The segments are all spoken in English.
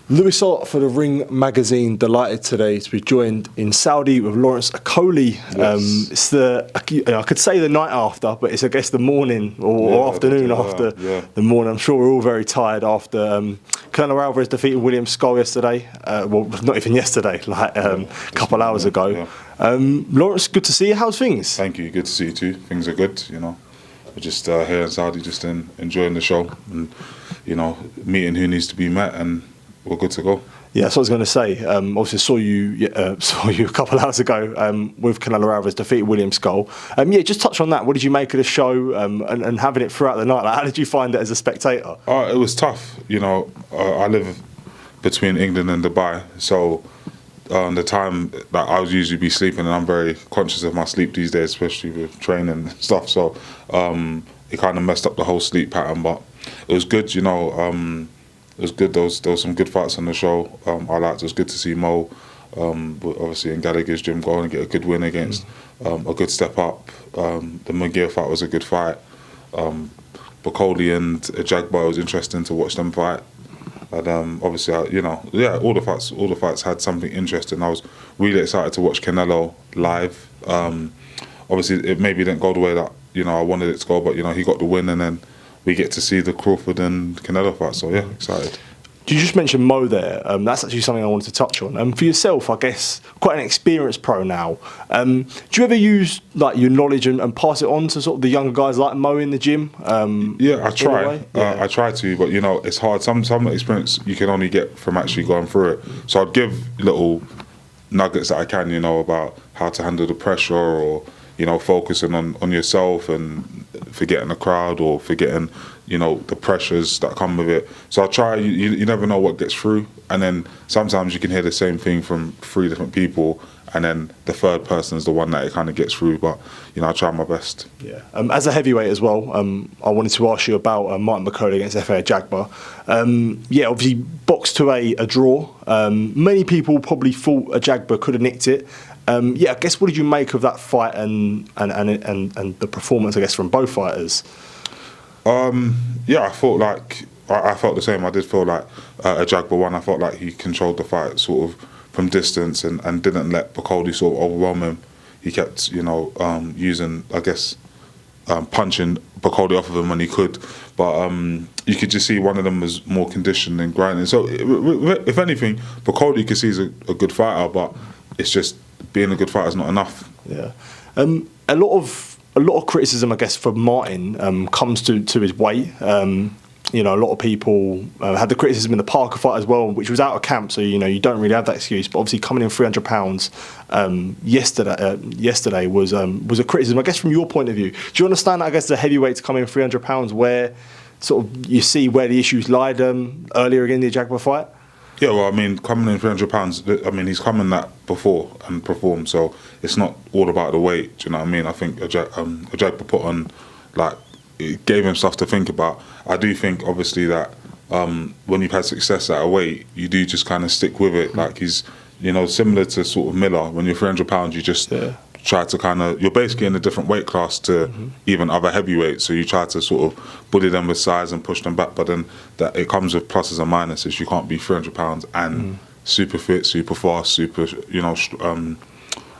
Lewis Hart for the Ring magazine. Delighted today to be joined in Saudi with Lawrence Okolie. Yes. It's I could say the night after, but it's I guess the morning or afternoon after the morning. I'm sure we're all very tired after Canelo Alvarez defeated Scull yesterday. Well, not even yesterday, like a couple hours ago. Yeah. Lawrence, good to see you. How's things? Thank you. Good to see you too. Things are good. We're just here in Saudi, just enjoying the show and meeting who needs to be met, and we're good to go. Yeah, that's what I was going to say. Obviously, saw you a couple hours ago with Canelo Alvarez defeated Scull. Just touch on that. What did you make of the show and having it throughout the night? Like, how did you find it as a spectator? It was tough. I live between England and Dubai, so the time that I would usually be sleeping, and I'm very conscious of my sleep these days, especially with training and stuff. So it kind of messed up the whole sleep pattern, but it was good. It was good. There was some good fights on the show. It was good to see Mo, obviously in Gallagher's gym, go and get a good win against a good step up. The Munguia fight was a good fight. Bakole and Ajagba, it was interesting to watch them fight. And obviously, all the fights had something interesting. I was really excited to watch Canelo live. Obviously, it maybe didn't go the way that I wanted it to go, but he got the win, and then we get to see the Crawford and Canelo fight. So yeah, excited. You just mentioned Mo there. That's actually something I wanted to touch on. For yourself, I guess, quite an experienced pro now. Do you ever use like your knowledge and pass it on to sort of the younger guys like Mo in the gym? Yeah, I try. I try to, but it's hard. Some experience you can only get from actually going through it. So I'd give little nuggets that I can, about how to handle the pressure, or focusing on yourself and forgetting the crowd, or forgetting the pressures that come with it. So I try. You never know what gets through, and then sometimes you can hear the same thing from 3 different people, and then the third person is the one that it kind of gets through. But I try my best. Yeah. As a heavyweight as well, I wanted to ask you about Martin Bakole against Efe Ajagba. Obviously boxed to a draw. Many people probably thought Ajagba could have nicked it. I guess, what did you make of that fight and the performance, I guess, from both fighters? I thought I felt the same. I did feel like Ajagba won. I felt like he controlled the fight sort of from distance and didn't let Bakole sort of overwhelm him. He kept, using, I guess, punching Bakole off of him when he could. But you could just see one of them was more conditioned and grinding. So if anything, Bakole could see he's a good fighter, but it's just being a good fighter is not enough. Yeah. A lot of criticism, I guess, for Martin comes to his weight. A lot of people had the criticism in the Parker fight as well, which was out of camp, so you don't really have that excuse. But obviously, coming in 300 pounds yesterday was a criticism, I guess, from your point of view. Do you understand, I guess, the heavyweights come in 300 pounds where sort of you see where the issues lied earlier in the Ajagba fight? Yeah, well, coming in 300 pounds, he's come in that before and performed, so it's not all about the weight. Do you know what I mean? I think Ajagba put on, it gave him stuff to think about. I do think, obviously, that when you've had success at a weight, you do just kind of stick with it. Like, he's, similar to sort of Miller. When you're 300 pounds, you just try to you're basically in a different weight class to even other heavyweights, so you try to sort of bully them with size and push them back, but then that it comes with pluses and minuses. You can't be 300 pounds and super fit, super fast, super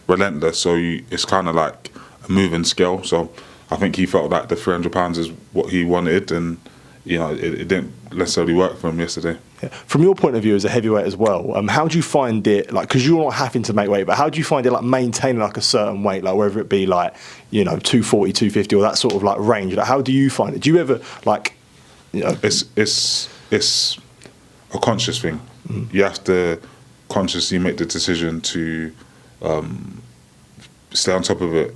relentless, so it's kind of like a moving scale. So I think he felt like the 300 pounds is what he wanted, and it didn't necessarily work for him yesterday. Yeah. From your point of view as a heavyweight as well, how do you find it, because you're not having to make weight, but how do you find it maintaining a certain weight, whether it be 240, 250 or that sort of range? How do you find it? Do you ever It's a conscious thing. You have to consciously make the decision to stay on top of it.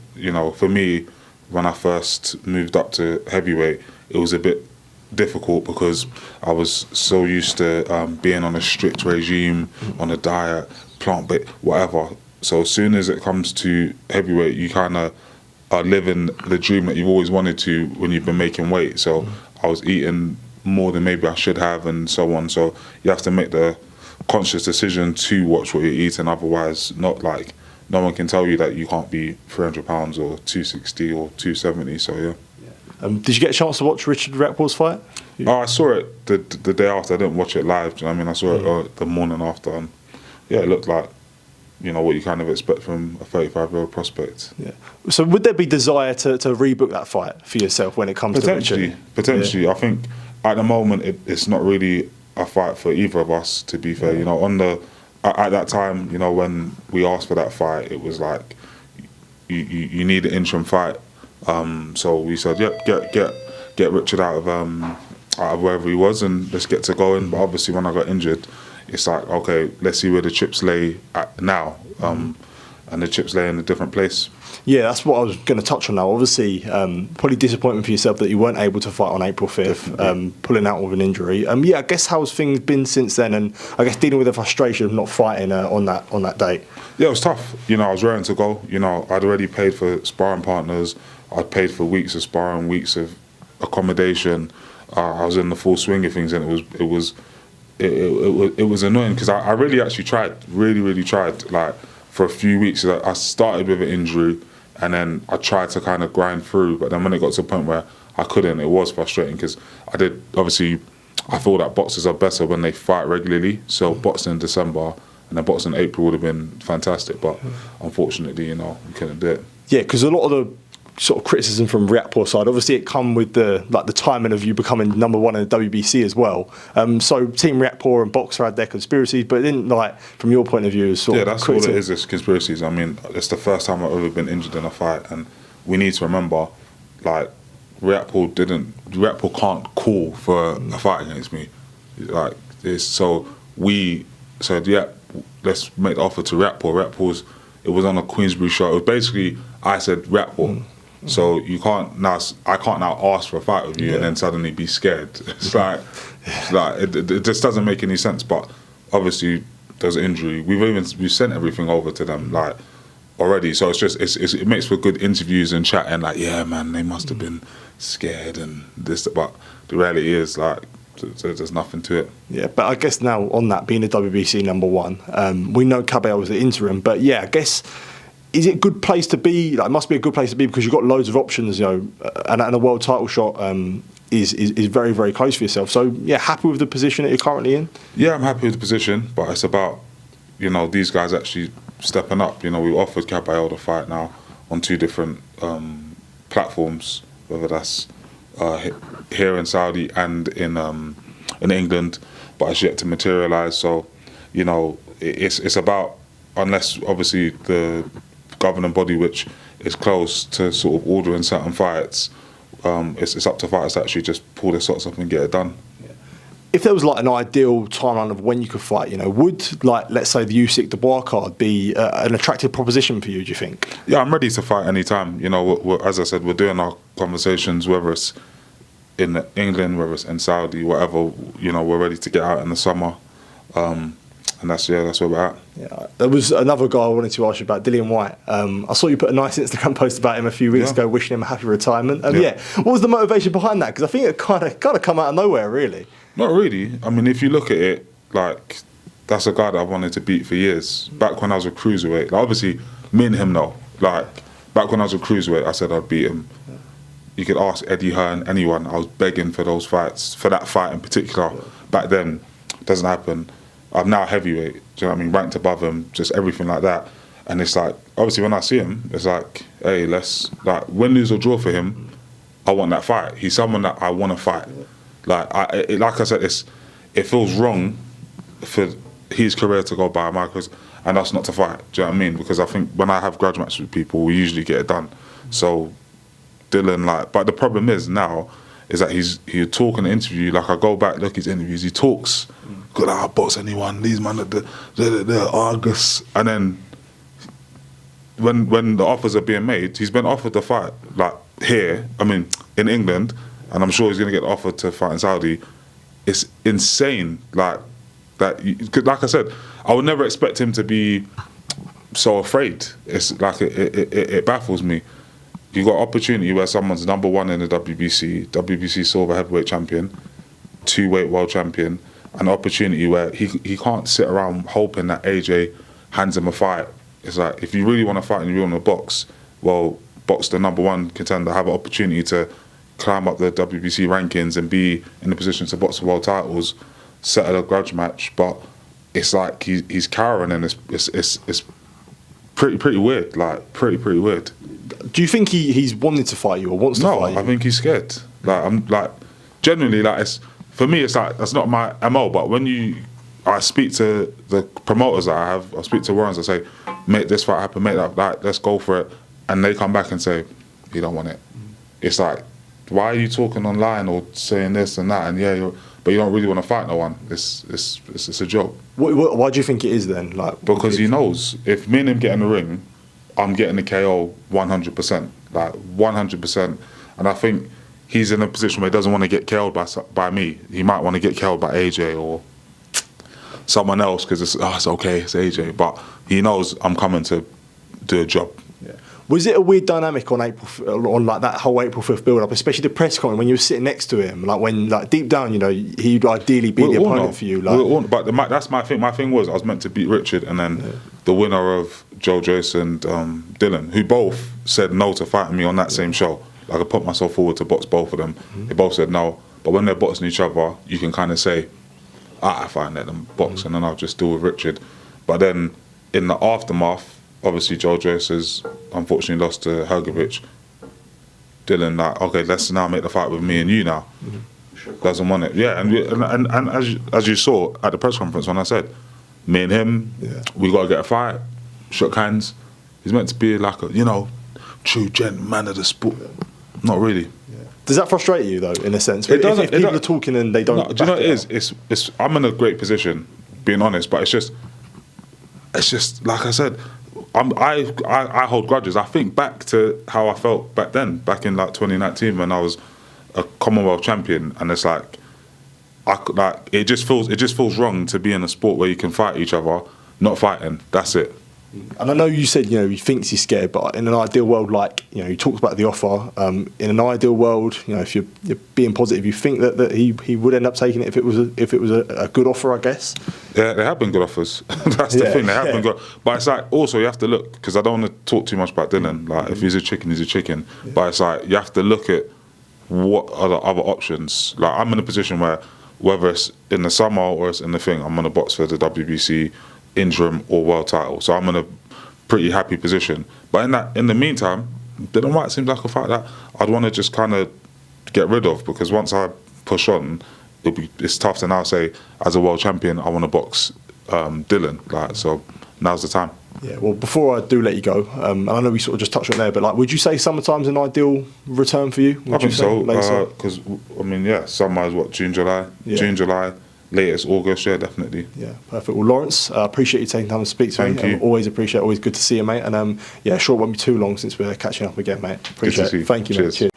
For me, when I first moved up to heavyweight, it was a bit difficult because I was so used to being on a strict regime, on a diet, plant-based, whatever. So as soon as it comes to heavyweight, you kind of are living the dream that you've always wanted to when you've been making weight. So I was eating more than maybe I should have, and so on. So you have to make the conscious decision to watch what you're eating. Otherwise, no one can tell you that you can't be 300 pounds or 260 or 270. So yeah. Did you get a chance to watch Richard Riakporhe's fight? Oh, I saw it the day after. I didn't watch it live. Do you know what I mean? I saw it the morning after, and yeah, it looked like, you know, what you kind of expect from a 35-year-old prospect. Yeah. So would there be desire to rebook that fight for yourself when it comes to Richard? Potentially. I think at the moment it's not really a fight for either of us, to be fair. You know, at that time, you know, when we asked for that fight, it was like you need an interim fight. So we said, get Richard out of wherever he was and let's get to going. But obviously when I got injured, it's like, okay, let's see where the chips lay at now. And the chips lay in a different place. Yeah, that's what I was going to touch on now. Obviously, probably disappointment for yourself that you weren't able to fight on April 5th, pulling out with an injury. Yeah, I guess how's things been since then, and I guess dealing with the frustration of not fighting on that date? Yeah, it was tough. You know, I was raring to go. You know, I'd already paid for sparring partners. I'd paid for weeks of sparring, weeks of accommodation. I was in the full swing of things, and it was annoying because I really actually tried, really tried, like, for a few weeks. I started with an injury and then I tried to kind of grind through, but then when it got to a point where I couldn't, it was frustrating because I feel that boxers are better when they fight regularly. So boxing in December and then boxing in April would have been fantastic, but unfortunately, you know, we couldn't do it. Yeah, because a lot of the sort of criticism from Riakporhe side, obviously it come with the timing of you becoming #1 in the WBC as well. So Team Riakporhe and Boxer had their conspiracies, but it didn't, like, from your point of view, sort of that's all it is. It's conspiracies. I mean, it's the first time I've ever been injured in a fight, and we need to remember, like, Riakporhe can't call for a fight against me. Like, so we said, yeah, let's make the offer to Riakporhe. It was on a Queensbury show. It was basically, I said Riakporhe. So I can't now ask for a fight with you and then suddenly be scared. It's like it just doesn't make any sense. But obviously there's an injury. We've sent everything over to them, like, already. So it makes for good interviews and chat and, like, yeah, man, they must have been scared and this. But the reality is, like, there's nothing to it. Yeah, but I guess now on that, being the WBC #1, we know Kabayel was the interim, but yeah, I guess, is it a good place to be? Like, it must be a good place to be because you've got loads of options, you know, and a world title shot is very, very close for yourself. So yeah, happy with the position that you're currently in? Yeah, I'm happy with the position, but it's about, you know, these guys actually stepping up. You know, we offered Kabayel the fight now on 2 different platforms, whether that's here in Saudi and in England, but it's yet to materialise. So, you know, it's about, unless obviously the governing body, which is close to sort of ordering certain fights, it's up to fighters to actually just pull their socks up and get it done. If there was, like, an ideal timeline of when you could fight, you know, would, like, let's say the Usyk Dubois card be an attractive proposition for you, do you think? Yeah, I'm ready to fight anytime. You know, as I said, we're doing our conversations, whether it's in England, whether it's in Saudi, whatever, you know, we're ready to get out in the summer. And that's where we're at. Yeah, there was another guy I wanted to ask you about, Dillian Whyte. I saw you put a nice Instagram post about him a few weeks ago, wishing him a happy retirement. What was the motivation behind that? Because I think it kind of come out of nowhere, really. Not really. I mean, if you look at it, like, that's a guy that I wanted to beat for years. Back when I was a cruiserweight, like, obviously, me and him know. Like, back when I was a cruiserweight, I said I'd beat him. You could ask Eddie Hearn, anyone. I was begging for those fights, for that fight in particular. Back then, it doesn't happen. I'm now heavyweight, do you know what I mean, ranked above him, just everything like that. And it's like, obviously when I see him, it's like, hey, let's, like, win, lose or draw for him, I want that fight. He's someone that I want to fight. Like I said, it feels wrong for his career to go by and us not to fight, do you know what I mean? Because I think when I have grudge matches with people, we usually get it done. So Dillian, like, but the problem is now, is that he'll talk in an interview, like, I go back, look his interviews, he talks, could I box anyone, these man, the Argus, and then when the offers are being made, he's been offered the fight, like, here, I mean, in England, and I'm sure he's going to get offered to fight in Saudi. It's insane, like, that, like I said, I would never expect him to be so afraid. It's like, it baffles me. You got opportunity where someone's #1 in the WBC silver heavyweight champion, 2-weight world champion, an opportunity where he can't sit around hoping that AJ hands him a fight. It's like, if you really want to fight and you really want to box, well, box the #1 contender, have an opportunity to climb up the WBC rankings and be in a position to box for world titles, settle a grudge match. But it's like he's cowering, and it's pretty weird. Like pretty weird. Do you think he's wanted to fight you or wants to fight you? No, I think he's scared. Like I'm like genuinely like for me it's like that's not my MO. But when I speak to the promoters that I speak to Warrens, I say, make this fight happen, make that, like, let's go for it. And they come back and say, you don't want it. It's like, why are you talking online or saying this and that? And but you don't really want to fight no one. It's a joke. Why do you think it is then? Like, because he knows if me and him get in the ring, I'm getting the KO 100%, like 100%. And I think he's in a position where he doesn't want to get KO'd by me. He might want to get KO'd by AJ or someone else because it's okay, it's AJ. But he knows I'm coming to do a job. Yeah. Was it a weird dynamic on like that whole April 5th build-up, especially the press conference when you were sitting next to him, like when like deep down, you know, he'd ideally be the opponent for you. Like, but that's my thing. My thing was I was meant to beat Richard, and then the winner of Joe Joyce and Dillian, who both said no to fighting me on that same show. Like I put myself forward to box both of them. They both said no. But when they're boxing each other, you can kind of say, I find let them box, and then I'll just deal with Richard. But then in the aftermath, obviously Joe Joyce has unfortunately lost to Hergovich. Dillian like, okay, let's now make the fight with me and you now. Doesn't want it. Yeah, and as you saw at the press conference when I said, me and him, we got to get a fight. Shook hands. He's meant to be like a, true gentleman of the sport. Not really. Yeah. Does that frustrate you though, in a sense? If people are talking and they don't. No, do you know what it is? It's I'm in a great position, being honest, but it's just like I said, I hold grudges. I think back to how I felt back then, back in like 2019 when I was a Commonwealth champion, and it's like it just feels wrong to be in a sport where you can fight each other, not fighting. That's it. And I know you said, he thinks he's scared, but in an ideal world, like, you talked about the offer. In an ideal world, if you're being positive, you think that he would end up taking it if it was a good offer, I guess. Yeah, there have been good offers. That's the thing. They have been good, but it's like also you have to look, because I don't want to talk too much about Dillian. Like if he's a chicken, he's a chicken. Yeah. But it's like you have to look at what are the other options. Like I'm in a position where whether it's in the summer or it's in the thing, I'm going to box for the WBC interim or world title, so I'm in a pretty happy position. But in the meantime, Dillian Whyte seems like a fight that I'd want to just kind of get rid of, because once I push on, it's tough to now say as a world champion I want to box Dillian. Like, so now's the time. Yeah. Well, before I do let you go, and I know we sort of just touched on it there, but like, would you say summertime's an ideal return for you? I think so, because summer is what, June, July. Latest August, yeah, definitely. Yeah, perfect. Well, Lawrence, I appreciate you taking time to speak to me. Thank you. Always good to see you, mate. And sure, it won't be too long since we're catching up again, mate. Appreciate it. Thank you, mate. Cheers.